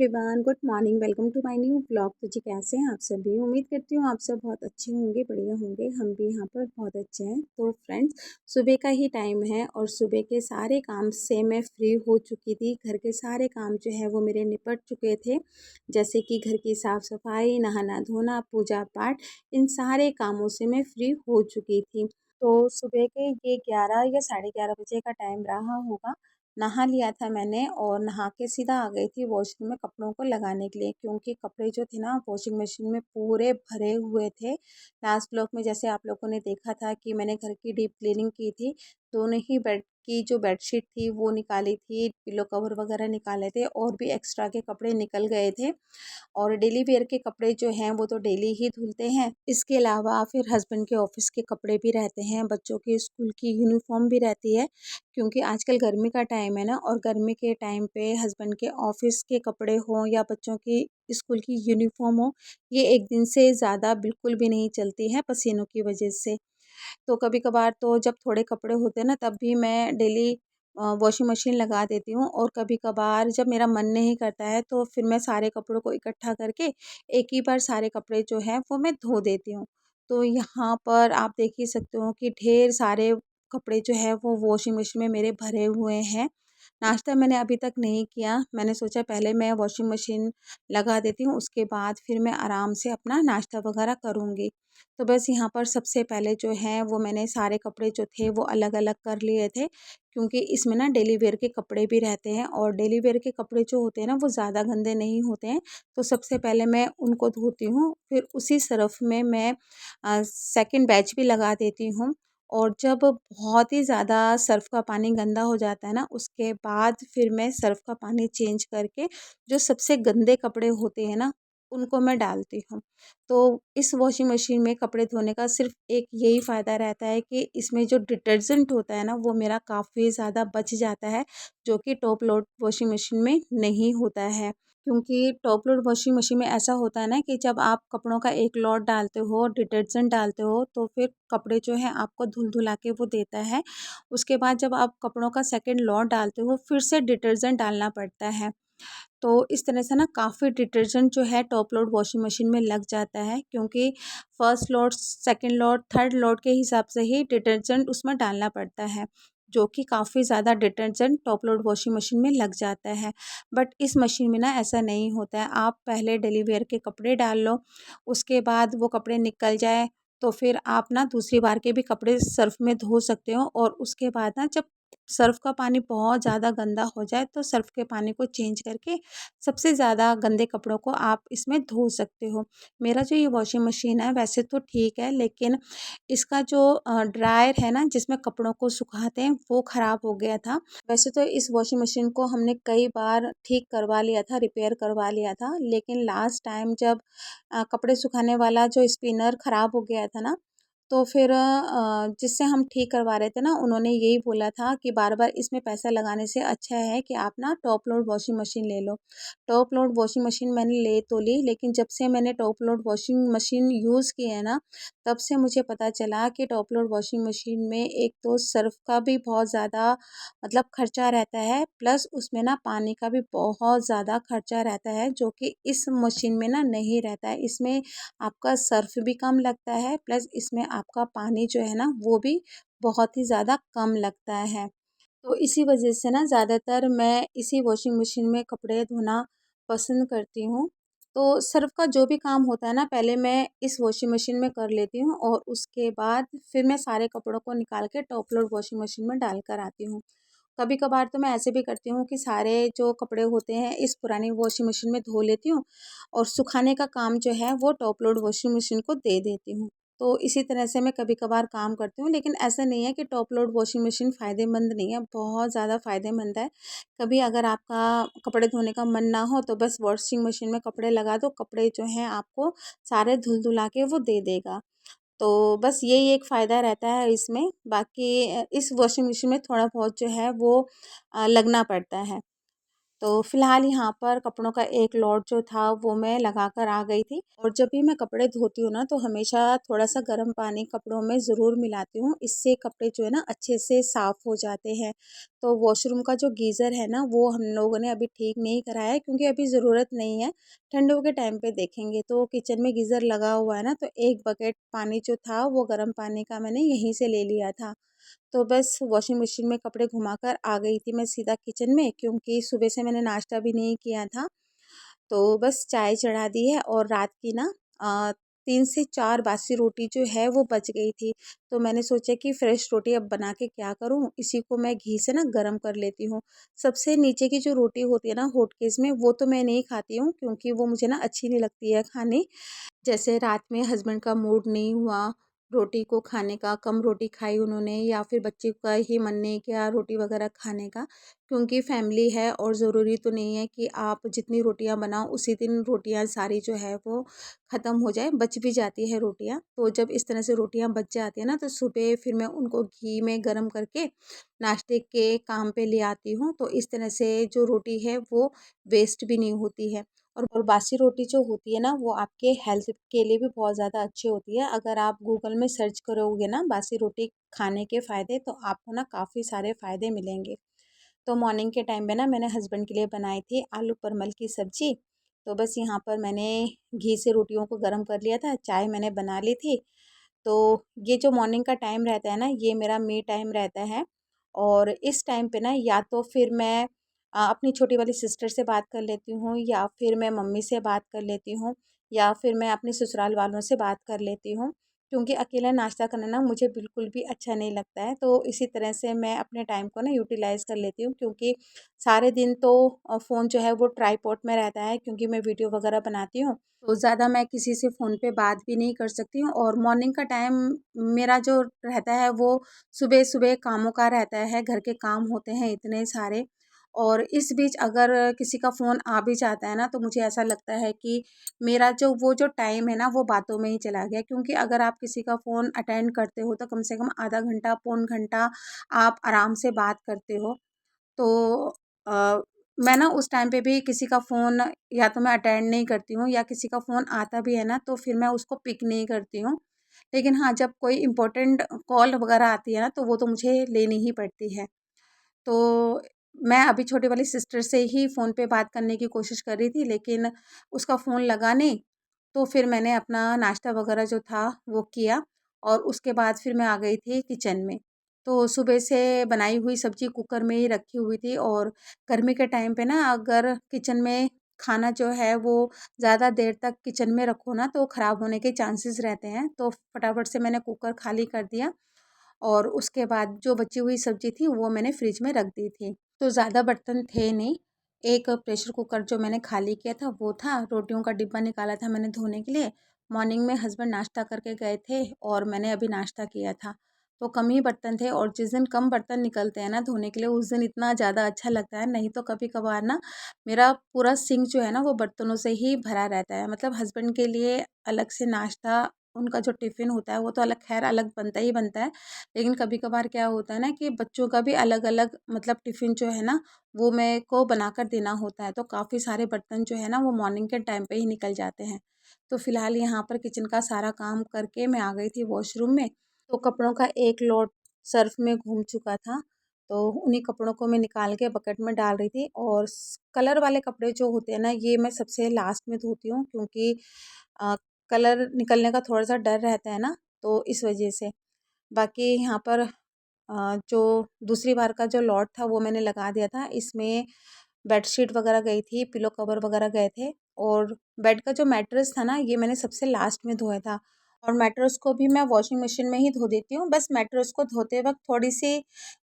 Everyone, good morning. Welcome to my new blog. तो जी कैसे हैं आप सभी? उम्मीद करती हूँ आप सब बहुत अच्छे होंगे, बढ़िया होंगे। हम भी यहाँ पर बहुत अच्छे हैं। तो फ्रेंड्स, सुबह का ही टाइम है और सुबह के सारे काम से मैं फ्री हो चुकी थी। घर के सारे काम जो है वो मेरे निपट चुके थे, जैसे कि घर की साफ़ सफाई, नहाना धोना, पूजा पाठ, इन सारे कामों से मैं फ्री हो चुकी थी। तो सुबह के ये 11 या साढ़े 11 बजे का टाइम रहा होगा। नहा लिया था मैंने और नहा के सीधा आ गई थी वॉशिंग में कपड़ों को लगाने के लिए, क्योंकि कपड़े जो थे ना वॉशिंग मशीन में पूरे भरे हुए थे। लास्ट ब्लॉग में जैसे आप लोगों ने देखा था कि मैंने घर की डीप क्लीनिंग की थी, दोनों ही बेड की जो बेडशीट थी वो निकाली थी, पिलो कवर वगैरह निकाले थे और भी एक्स्ट्रा के कपड़े निकल गए थे। और डेली वेयर के कपड़े जो हैं वो तो डेली ही धुलते हैं। इसके अलावा फिर हस्बैंड के ऑफिस के कपड़े भी रहते हैं, बच्चों की स्कूल की यूनिफॉर्म भी रहती है, क्योंकि आजकल गर्मी का टाइम है ना, और गर्मी के टाइम पे हस्बैंड के ऑफिस के कपड़े हों या बच्चों की स्कूल की यूनिफॉर्म हो, ये एक दिन से ज़्यादा बिल्कुल भी नहीं चलती है पसीनों की वजह से। तो कभी कभार तो जब थोड़े कपड़े होते हैं ना, तब भी मैं डेली वॉशिंग मशीन लगा देती हूँ। और कभी कभार जब मेरा मन नहीं करता है तो फिर मैं सारे कपड़ों को इकट्ठा करके एक ही बार सारे कपड़े जो हैं वो मैं धो देती हूँ। तो यहाँ पर आप देख ही सकते हो कि ढेर सारे कपड़े जो है वो वॉशिंग मशीन में मेरे भरे हुए हैं। नाश्ता मैंने अभी तक नहीं किया, मैंने सोचा पहले मैं वॉशिंग मशीन लगा देती हूँ, उसके बाद फिर मैं आराम से अपना नाश्ता वगैरह करूँगी। तो बस यहाँ पर सबसे पहले जो है वो मैंने सारे कपड़े जो थे वो अलग अलग कर लिए थे, क्योंकि इसमें ना डेली वेयर के कपड़े भी रहते हैं और डेली वेयर के कपड़े जो होते हैं ना वो ज़्यादा गंदे नहीं होते हैं। तो सबसे पहले मैं उनको धोती हूँ, फिर उसी सरफ़ में मैं सेकंड बैच भी लगा देती हूँ। और जब बहुत ही ज़्यादा सर्फ़ का पानी गंदा हो जाता है ना, उसके बाद फिर मैं सर्फ़ का पानी चेंज करके जो सबसे गंदे कपड़े होते हैं ना, उनको मैं डालती हूँ। तो इस वॉशिंग मशीन में कपड़े धोने का सिर्फ़ एक यही फ़ायदा रहता है कि इसमें जो डिटर्जेंट होता है ना, वो मेरा काफ़ी ज़्यादा बच जाता है, जो कि टॉप लोड वॉशिंग मशीन में नहीं होता है। क्योंकि टॉप लोड वॉशिंग मशीन में ऐसा होता है ना कि जब आप कपड़ों का एक लॉट डालते हो, डिटर्जेंट डालते हो, तो फिर कपड़े जो हैं आपको धुल-धुला के वो देता है। उसके बाद जब आप कपड़ों का सेकंड लॉट डालते हो, फिर से डिटर्जेंट डालना पड़ता है। तो इस तरह से ना काफ़ी डिटर्जेंट जो है टॉप लोड वॉशिंग मशीन में लग जाता है, क्योंकि first load, second load, third load के हिसाब से ही डिटर्जेंट उसमें डालना पड़ता है, जो कि काफ़ी ज़्यादा detergent top load washing machine में लग जाता है। बट इस मशीन में ना ऐसा नहीं होता है। आप पहले डेली वेयर के कपड़े डाल लो, उसके बाद वो कपड़े निकल जाए तो फिर आप ना दूसरी बार के भी कपड़े सर्फ़ में धो सकते हो। और उसके बाद ना जब सर्फ़ का पानी बहुत ज़्यादा गंदा हो जाए तो सर्फ़ के पानी को चेंज करके सबसे ज़्यादा गंदे कपड़ों को आप इसमें धो सकते हो। मेरा जो ये वॉशिंग मशीन है वैसे तो ठीक है, लेकिन इसका जो ड्रायर है ना जिसमें कपड़ों को सुखाते हैं वो ख़राब हो गया था। वैसे तो इस वॉशिंग मशीन को हमने कई बार ठीक करवा लिया था, रिपेयर करवा लिया था, लेकिन लास्ट टाइम जब कपड़े सुखाने वाला जो स्पिनर ख़राब हो गया था ना, तो फिर जिससे हम ठीक करवा रहे थे ना, उन्होंने यही बोला था कि बार-बार इसमें पैसा लगाने से अच्छा है कि आप ना टॉप लोड वॉशिंग मशीन ले लो। टॉप लोड वॉशिंग मशीन मैंने ले तो ली, लेकिन जब से मैंने top load washing machine use की है ना, तब से मुझे पता चला कि टॉप लोड वॉशिंग मशीन में एक तो सर्फ़ का भी बहुत ज़्यादा मतलब खर्चा रहता है, प्लस उसमें ना पानी का भी बहुत ज़्यादा खर्चा रहता है, जो कि इस मशीन में ना नहीं रहता है। इसमें आपका सर्फ़ भी कम लगता है, प्लस इसमें आपका पानी जो है ना वो भी बहुत ही ज़्यादा कम लगता है। तो इसी वजह से ना ज़्यादातर मैं इसी वॉशिंग मशीन में कपड़े धोना पसंद करती हूँ। तो सर्फ़ का जो भी काम होता है ना, पहले मैं इस वॉशिंग मशीन में कर लेती हूँ और उसके बाद फिर मैं सारे कपड़ों को निकाल के टॉप लोड वॉशिंग मशीन में डाल कर आती हूँ। कभी कभार तो मैं ऐसे भी करती हूँ कि सारे जो कपड़े होते हैं इस पुरानी वॉशिंग मशीन में धो लेती हूँ और सुखाने का काम जो है वो टॉप लोड वॉशिंग मशीन को दे देती हूँ। तो इसी तरह से मैं कभी कभार काम करती हूँ, लेकिन ऐसा नहीं है कि टॉप लोड वॉशिंग मशीन फ़ायदेमंद नहीं है, बहुत ज़्यादा फ़ायदेमंद है। कभी अगर आपका कपड़े धोने का मन ना हो तो बस वॉशिंग मशीन में कपड़े लगा दो, कपड़े जो हैं आपको सारे धुल-धुला के वो दे देगा। तो बस यही एक फ़ायदा रहता है इसमें, बाकी इस वॉशिंग मशीन में थोड़ा बहुत जो है वो लगना पड़ता है। तो फ़िलहाल यहाँ पर कपड़ों का एक लॉट जो था वो मैं लगा कर आ गई थी। और जब भी मैं कपड़े धोती हूँ ना तो हमेशा थोड़ा-सा गर्म पानी कपड़ों में ज़रूर मिलाती हूँ। इससे कपड़े जो है ना अच्छे से साफ़ हो जाते हैं। तो वॉशरूम का जो गीज़र है ना वो हम लोगों ने अभी ठीक नहीं कराया है, क्योंकि अभी ज़रूरत नहीं है। ठंडियों के टाइम पे देखेंगे। तो किचन में गीज़र लगा हुआ है ना, तो 1 बकेट पानी जो था वो गर्म पानी का मैंने यहीं से ले लिया था। तो बस वॉशिंग मशीन में कपड़े घुमाकर आ गई थी मैं सीधा किचन में, क्योंकि सुबह से मैंने नाश्ता भी नहीं किया था। तो बस चाय चढ़ा दी है और रात की ना 3 से 4 बासी रोटी जो है वो बच गई थी। तो मैंने सोचा कि फ्रेश रोटी अब बना के क्या करूँ, इसी को मैं घी से ना गरम कर लेती हूँ। सबसे नीचे की जो रोटी होती है ना हॉटकेस में, वो तो मैं नहीं खाती हूँ, क्योंकि वो मुझे ना अच्छी नहीं लगती है खानी। जैसे रात में हस्बैंड का मूड नहीं हुआ रोटी को खाने का, कम रोटी खाई उन्होंने, या फिर बच्चे का ही मन नहीं किया रोटी वगैरह खाने का, क्योंकि फैमिली है और ज़रूरी तो नहीं है कि आप जितनी रोटियां बनाओ उसी दिन रोटियां सारी जो है वो ख़त्म हो जाए, बच भी जाती है रोटियां। तो जब इस तरह से रोटियां बच जाती है ना, तो सुबह फिर मैं उनको घी में गर्म करके नाश्ते के काम पे ले आती हूँ। तो इस तरह से जो रोटी है वो वेस्ट भी नहीं होती है। और बासी रोटी जो होती है ना वो आपके हेल्थ के लिए भी बहुत ज़्यादा अच्छी होती है। अगर आप गूगल में सर्च करोगे ना बासी रोटी खाने के फ़ायदे, तो आपको ना काफ़ी सारे फ़ायदे मिलेंगे। तो मॉर्निंग के टाइम में ना मैंने हस्बैंड के लिए बनाई थी आलू परमल की सब्ज़ी। तो बस यहाँ पर मैंने घी से रोटियों को गर्म कर लिया था, चाय मैंने बना ली थी। तो ये जो मॉर्निंग का टाइम रहता है ना, ये मेरा मी टाइम रहता है। और इस टाइम पे ना या तो फिर मैं अपनी छोटी वाली सिस्टर से बात कर लेती हूँ, या फिर मैं मम्मी से बात कर लेती हूँ, या फिर मैं अपने ससुराल वालों से बात कर लेती हूँ। क्योंकि अकेला नाश्ता करना ना मुझे बिल्कुल भी अच्छा नहीं लगता है। तो इसी तरह से मैं अपने टाइम को ना यूटिलाइज़ कर लेती हूँ, क्योंकि सारे दिन तो फ़ोन जो है वो ट्राइपॉड में रहता है, क्योंकि मैं वीडियो वगैरह बनाती हूँ। तो ज़्यादा मैं किसी से फ़ोन पे बात भी नहीं कर सकती हूँ। और मॉर्निंग का टाइम मेरा जो रहता है वो सुबह-सुबह कामों का रहता है, घर के काम होते हैं इतने सारे। और इस बीच अगर किसी का फ़ोन आ भी जाता है ना, तो मुझे ऐसा लगता है कि मेरा जो टाइम है ना वो बातों में ही चला गया। क्योंकि अगर आप किसी का फ़ोन अटेंड करते हो तो कम से कम आधा घंटा, पौन घंटा आप आराम से बात करते हो। तो अ, मैं ना उस टाइम पे भी किसी का फ़ोन या तो मैं अटेंड नहीं करती हूँ, या किसी का फ़ोन आता भी है ना तो फिर मैं उसको पिक नहीं करती हूँ। लेकिन हाँ, जब कोई इम्पोर्टेंट कॉल वगैरह आती है ना, तो वो तो मुझे लेनी ही पड़ती है। तो मैं अभी छोटी वाली सिस्टर से ही फ़ोन पे बात करने की कोशिश कर रही थी, लेकिन उसका फ़ोन लगा नहीं। तो फिर मैंने अपना नाश्ता वगैरह जो था वो किया, और उसके बाद फिर मैं आ गई थी किचन में। तो सुबह से बनाई हुई सब्ज़ी कुकर में ही रखी हुई थी। और गर्मी के टाइम पे ना अगर किचन में खाना जो है वो ज़्यादा देर तक किचन में रखो ना, तो ख़राब होने के चांसेस रहते हैं। तो फटाफट से मैंने कुकर खाली कर दिया, और उसके बाद जो बची हुई सब्ज़ी थी वो मैंने फ्रिज में रख दी थी। तो ज़्यादा बर्तन थे नहीं, एक प्रेशर कुकर जो मैंने खाली किया था वो था, रोटियों का डिब्बा निकाला था मैंने धोने के लिए। मॉर्निंग में हस्बैंड नाश्ता करके गए थे और मैंने अभी नाश्ता किया था। तो कम ही बर्तन थे, और जिस दिन कम बर्तन निकलते हैं ना धोने के लिए, उस दिन इतना ज़्यादा अच्छा लगता है। नहीं तो कभी-कभार ना मेरा पूरा सिंक जो है ना वो बर्तनों से ही भरा रहता है। मतलब हस्बैंड के लिए अलग से नाश्ता, उनका जो टिफ़िन होता है वो तो अलग, ख़ैर अलग बनता ही बनता है। लेकिन कभी-कभार क्या होता है ना कि बच्चों का भी अलग-अलग मतलब टिफ़िन जो है ना वो मेरे को बनाकर देना होता है। तो काफ़ी सारे बर्तन जो है ना वो मॉर्निंग के टाइम पे ही निकल जाते हैं। तो फ़िलहाल यहाँ पर किचन का सारा काम करके मैं आ गई थी वॉशरूम में। तो कपड़ों का एक लोड सर्फ़ में घूम चुका था। तो उन्हीं कपड़ों को मैं निकाल के बकेट में डाल रही थी। और कलर वाले कपड़े जो होते हैं ना ये मैं सबसे लास्ट में धोती हूँ, क्योंकि अ, कलर निकलने का थोड़ा सा डर रहता है ना, तो इस वजह से। बाकी यहाँ पर जो दूसरी बार का जो लॉट था वो मैंने लगा दिया था। इसमें बेडशीट वगैरह गई थी, पिलो कवर वगैरह गए थे। और बेड का जो मैट्रेस था ना ये मैंने सबसे लास्ट में धोया था। और मैट्रेस को भी मैं वॉशिंग मशीन में ही धो देती हूँ। बस मैट्रेस को धोते वक्त थोड़ी सी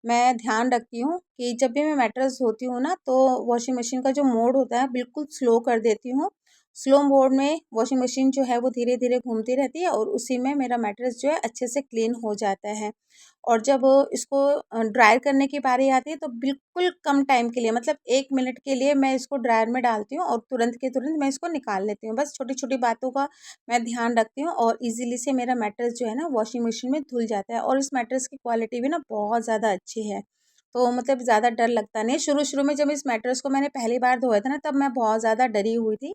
मैं ध्यान रखती हूँ कि जब भी मैं मैट्रेस धोती हूँ ना, तो वॉशिंग मशीन का जो मोड होता है बिल्कुल स्लो कर देती हूँ। स्लो मोड में वॉशिंग मशीन जो है वो धीरे धीरे घूमती रहती है, और उसी में मेरा मैट्रेस जो है अच्छे से क्लीन हो जाता है। और जब इसको ड्रायर करने की बारी आती है, तो बिल्कुल कम टाइम के लिए, मतलब 1 मिनट के लिए मैं इसको ड्रायर में डालती हूँ, और तुरंत के तुरंत मैं इसको निकाल लेती हूँ। बस छोटी-छोटी बातों का मैं ध्यान रखती हूँ, और ईज़िली से मेरा मैट्रेस जो है ना वॉशिंग मशीन में धुल जाता है। और इस मैट्रेस की क्वालिटी भी ना बहुत ज़्यादा अच्छी है। तो मतलब ज़्यादा डर लगता नहीं। शुरू शुरू में जब इस मैट्रेस को मैंने पहली बार धोया था ना, तब मैं बहुत ज़्यादा डरी हुई थी,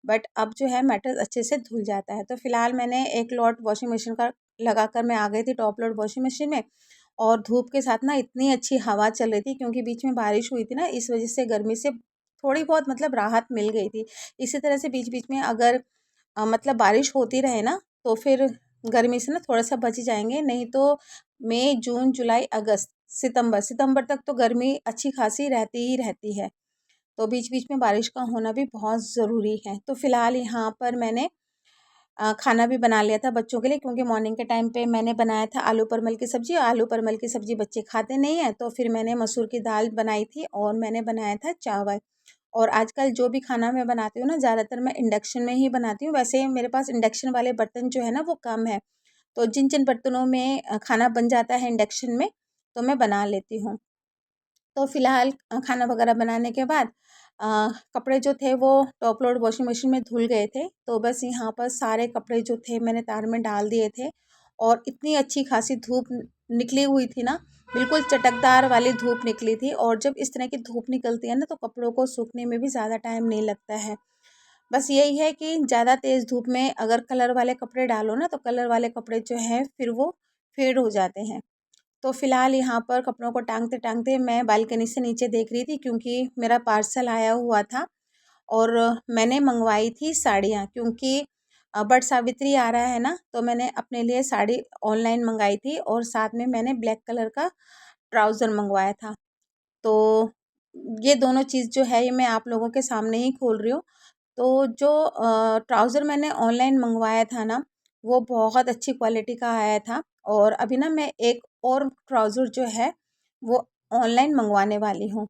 बट अब जो है मैट्रेस अच्छे से धुल जाता है। तो फिलहाल मैंने एक लोड वॉशिंग मशीन का लगा कर मैं आ गई थी टॉप लोड वॉशिंग मशीन में, और धूप के साथ ना इतनी अच्छी हवा चल रही थी, क्योंकि बीच में बारिश हुई थी ना, इस वजह से गर्मी से थोड़ी बहुत मतलब राहत मिल गई थी। इसी तरह से बीच बीच में अगर मतलब बारिश होती रहे ना, तो फिर गर्मी से ना थोड़ा सा बच जाएंगे, नहीं तो मई जून जुलाई अगस्त सितंबर सितंबर तक तो गर्मी अच्छी खासी रहती ही रहती है। तो बीच बीच में बारिश का होना भी बहुत ज़रूरी है। तो फिलहाल यहाँ पर मैंने खाना भी बना लिया था बच्चों के लिए, क्योंकि मॉर्निंग के टाइम पे मैंने बनाया था आलू परमल की सब्ज़ी। आलू परमल की सब्ज़ी बच्चे खाते नहीं हैं, तो फिर मैंने मसूर की दाल बनाई थी और मैंने बनाया था चावल। और आजकल जो भी खाना मैं बनाती हूँ ना, ज़्यादातर मैं इंडक्शन में ही बनाती हूँ। वैसे मेरे पास इंडक्शन वाले बर्तन जो है ना वो कम है, तो जिन जिन बर्तनों में खाना बन जाता है इंडक्शन में, तो मैं बना लेती हूँ। तो फिलहाल खाना वगैरह बनाने के बाद कपड़े जो थे वो टॉप लोड वॉशिंग मशीन में धुल गए थे। तो बस यहाँ पर सारे कपड़े जो थे मैंने तार में डाल दिए थे, और इतनी अच्छी खासी धूप निकली हुई थी ना, बिल्कुल चटकदार वाली धूप निकली थी। और जब इस तरह की धूप निकलती है ना, तो कपड़ों को सूखने में भी ज़्यादा टाइम नहीं लगता है। बस यही है कि ज़्यादा तेज़ धूप में अगर कलर वाले कपड़े डालो ना, तो कलर वाले कपड़े जो हैं फिर वो फेड हो जाते हैं। तो फिलहाल यहाँ पर कपड़ों को टांगते टांगते मैं बालकनी से नीचे देख रही थी, क्योंकि मेरा पार्सल आया हुआ था और मैंने मंगवाई थी साड़ियाँ, क्योंकि बट सावित्री आ रहा है ना, तो मैंने अपने लिए साड़ी ऑनलाइन मंगाई थी, और साथ में मैंने ब्लैक कलर का ट्राउज़र मंगवाया था। तो ये दोनों चीज़ जो है ये मैं आप लोगों के सामने ही खोल रही हूँ। तो जो ट्राउज़र मैंने ऑनलाइन मंगवाया था ना, वो बहुत अच्छी क्वालिटी का आया था। और अभी ना मैं एक और ट्राउज़र जो है वो ऑनलाइन मंगवाने वाली हूँ।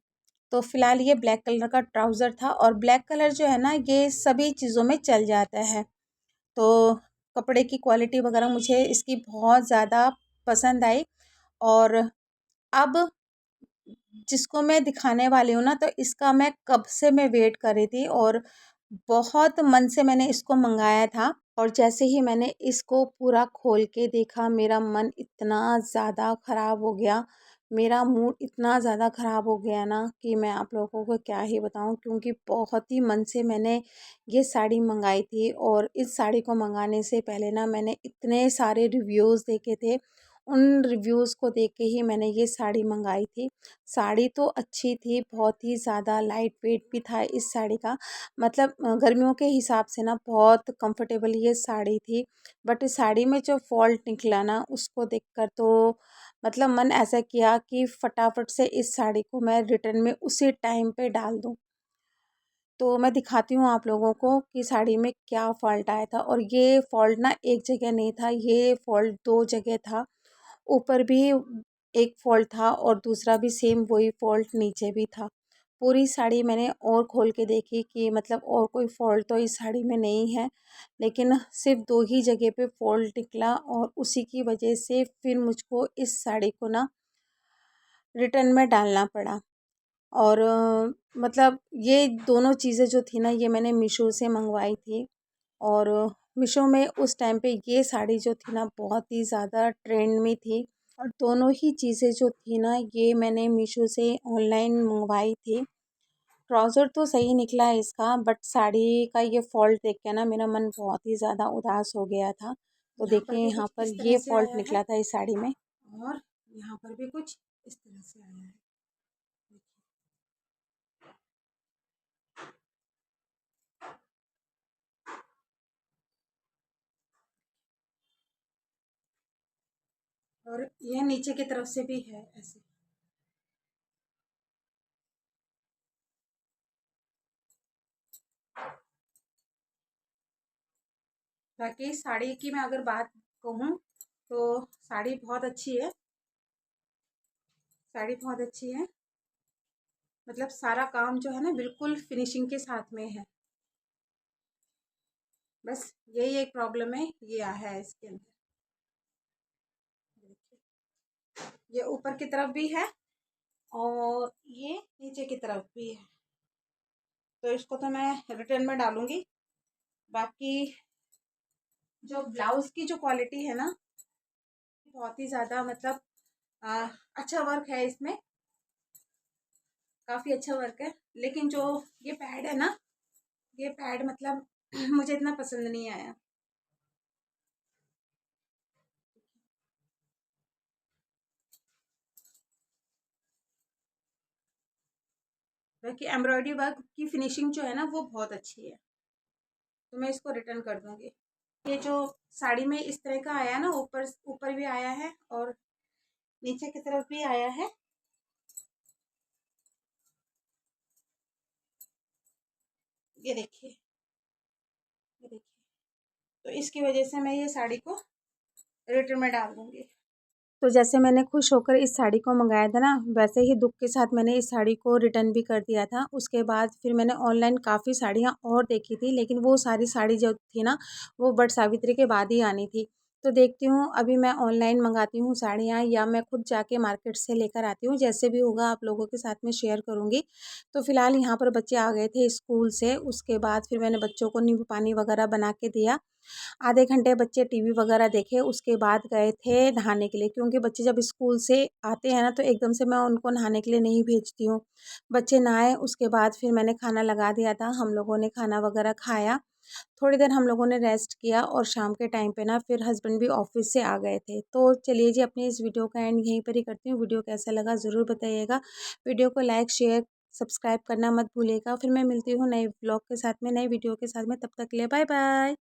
तो फ़िलहाल ये ब्लैक कलर का ट्राउज़र था, और ब्लैक कलर जो है ना ये सभी चीज़ों में चल जाता है। तो कपड़े की क्वालिटी वगैरह मुझे इसकी बहुत ज़्यादा पसंद आई। और अब जिसको मैं दिखाने वाली हूँ ना, तो इसका मैं कब से मैं वेट कर रही थी, और बहुत मन से मैंने इसको मंगाया था। और जैसे ही मैंने इसको पूरा खोल के देखा, मेरा मन इतना ज़्यादा ख़राब हो गया, मेरा मूड इतना ज़्यादा ख़राब हो गया ना, कि मैं आप लोगों को क्या ही बताऊँ। क्योंकि बहुत ही मन से मैंने ये साड़ी मंगाई थी, और इस साड़ी को मंगाने से पहले ना मैंने इतने सारे रिव्यूज़ देखे थे। उन रिव्यूज़ को देख के ही मैंने ये साड़ी मंगाई थी। साड़ी तो अच्छी थी, बहुत ही ज़्यादा लाइट वेट भी था इस साड़ी का, मतलब गर्मियों के हिसाब से ना बहुत कंफर्टेबल ये साड़ी थी। बट इस साड़ी में जो फ़ॉल्ट निकला ना, उसको देखकर तो मतलब मन ऐसा किया कि फटाफट से इस साड़ी को मैं रिटर्न में उसी टाइम पे डाल दूँ। तो मैं दिखाती हूँ आप लोगों को कि साड़ी में क्या फ़ॉल्ट आया था। और ये फ़ॉल्ट ना एक जगह नहीं था, ये फ़ॉल्ट 2 जगह था। ऊपर भी एक फ़ॉल्ट था, और दूसरा भी सेम वही फ़ॉल्ट नीचे भी था। पूरी साड़ी मैंने और खोल के देखी कि मतलब और कोई फ़ॉल्ट तो इस साड़ी में नहीं है, लेकिन सिर्फ़ 2 ही जगह पे फ़ॉल्ट निकला, और उसी की वजह से फिर मुझको इस साड़ी को ना रिटर्न में डालना पड़ा। और मतलब ये दोनों चीज़ें जो थी ना, ये मैंने मीशो से मंगवाई थी। और मीशो में उस टाइम पे ये साड़ी जो थी ना बहुत ही ज़्यादा ट्रेंड में थी। और दोनों ही चीज़ें जो थी ना, ये मैंने मीशो से ऑनलाइन मंगवाई थी। ट्राउज़र तो सही निकला है इसका, बट साड़ी का ये फ़ॉल्ट देख के ना मेरा मन बहुत ही ज़्यादा उदास हो गया था। तो यहाँ पर देखिए भी यहाँ कुछ पर इस तरह ये से फ़ॉल्ट आया है, निकला था इस साड़ी में। और यहाँ पर भी कुछ इस तरह से आया है। और यह नीचे की तरफ से भी है ऐसे। बाकी साड़ी की मैं अगर बात कहूँ, तो साड़ी बहुत अच्छी है। साड़ी बहुत अच्छी है, मतलब सारा काम जो है ना बिल्कुल फिनिशिंग के साथ में है। बस यही एक प्रॉब्लम है, ये आया है इसके अंदर। ये ऊपर की तरफ भी है, और ये नीचे की तरफ भी है। तो इसको तो मैं रिटर्न में डालूंगी। बाकी जो ब्लाउज की जो क्वालिटी है ना, बहुत ही ज़्यादा मतलब अच्छा वर्क है इसमें। काफ़ी अच्छा वर्क है। लेकिन जो ये पैड है ना, ये पैड मतलब मुझे इतना पसंद नहीं आया। बाकी एम्ब्रॉयडरी वर्क की फिनिशिंग जो है ना वो बहुत अच्छी है, तो मैं इसको रिटर्न कर दूंगी। ये जो साड़ी में इस तरह का आया ना, ऊपर ऊपर भी आया है और नीचे की तरफ भी आया है। ये देखिए, ये देखिए, तो इसकी वजह से मैं ये साड़ी को रिटर्न में डाल दूंगी। तो जैसे मैंने खुश होकर इस साड़ी को मंगाया था ना, वैसे ही दुख के साथ मैंने इस साड़ी को रिटर्न भी कर दिया था। उसके बाद फिर मैंने ऑनलाइन काफ़ी साड़ियाँ और देखी थी, लेकिन वो सारी साड़ी जो थी ना, वो वट सावित्री के बाद ही आनी थी। तो देखती हूँ अभी मैं ऑनलाइन मंगाती हूँ साड़ियाँ या मैं खुद जाके मार्केट से लेकर आती हूँ, जैसे भी होगा आप लोगों के साथ में शेयर करूँगी। तो फ़िलहाल यहाँ पर बच्चे आ गए थे स्कूल से, उसके बाद फिर मैंने बच्चों को नींबू पानी वगैरह बना के दिया। आधे घंटे बच्चे टीवी वगैरह देखे, उसके बाद गए थे नहाने के लिए, क्योंकि बच्चे जब स्कूल से आते हैं ना तो एकदम से मैं उनको नहाने के लिए नहीं भेजती हूँ। बच्चे नहाए, उसके बाद फिर मैंने खाना लगा दिया था, हम लोगों ने खाना वगैरह खाया। थोड़ी देर हम लोगों ने रेस्ट किया और शाम के टाइम पे ना फिर हस्बैंड भी ऑफिस से आ गए थे। तो चलिए जी, अपनी इस वीडियो का एंड यहीं पर ही करती हूँ। वीडियो कैसा लगा ज़रूर बताइएगा। वीडियो को लाइक शेयर सब्सक्राइब करना मत भूलिएगा। फिर मैं मिलती हूँ नए ब्लॉग के साथ में, नई वीडियो के साथ में। तब तक के लिए बाय बाय।